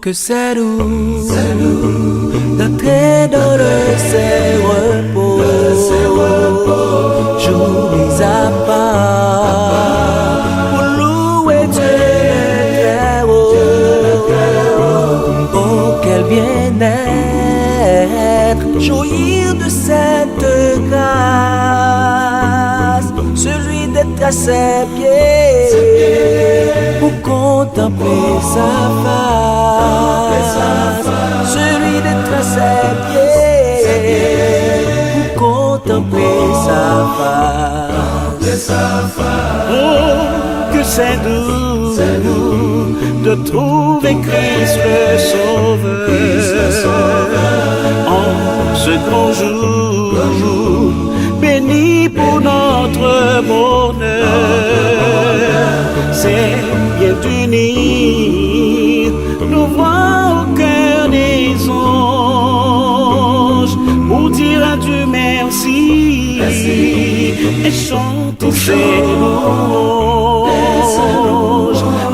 que c'est doux d'entrer dans le ses repos, jour mis à part pour louer Dieu très haut. Oh, quel bien-être, jouir de cette grâce, celui d'être à ses pieds pour contempler sa face, celui d'être à ses pieds pour contempler sa face. Oh, que c'est doux de trouver Christ le Sauveur en ce grand jour, béni pour notre bonheur. C'est bien d'unir nos voix au cœur des anges pour dire à Dieu merci et chanter ses louanges,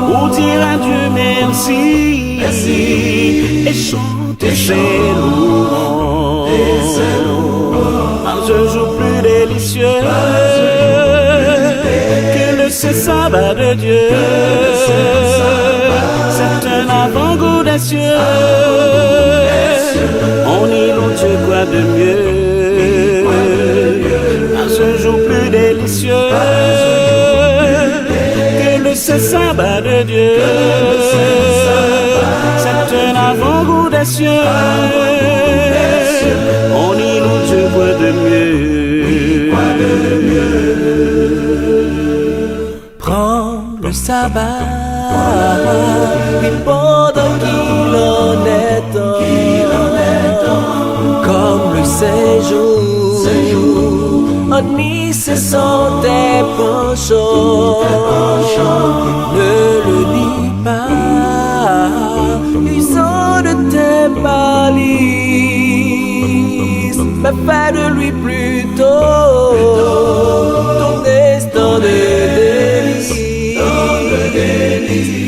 pour dire à Dieu merci et chanter ses louanges. Dans un jour plus délicieux que le sabbat de Dieu, c'est un avant-goût des cieux. On y loue Dieu, quoi de mieux? Dans un jour plus délicieux que le sabbat de Dieu, c'est un avant-goût des cieux. On y loue Dieu, quoi de mieux? Prends le sabbat, puis pendant qu'il en est temps, comme le séjour, admis cessant tes penchants, ne le nie pas, usant de tes malices, mais fais de lui plutôt ton instant de délice,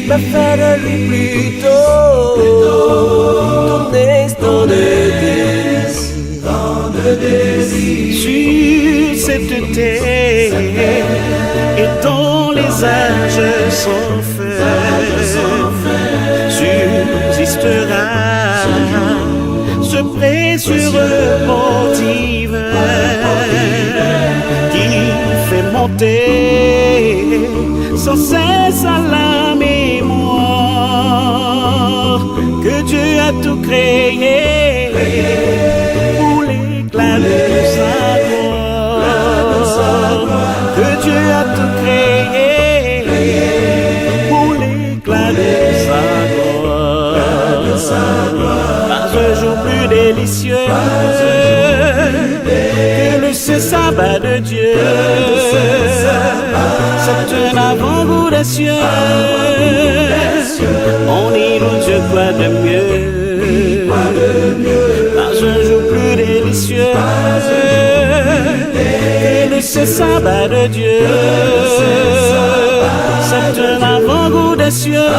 mais fais de lui plutôt ton instant de délice. Sur cette terre et dont les âges sont faits, subsistera ce précieux repos divin qui fait monter sans cesse à la mémoire que Dieu a tout créé pour l'éclat de sa gloire, que Dieu a tout créé pour l'éclat de sa gloire. Dans un jour plus délicieux que le sabbat de Dieu, c'est un avant-goût des cieux. On y loue Dieu, quoi de mieux? Dans un jour plus délicieux que le sabbat de Dieu, c'est un avant-goût des cieux.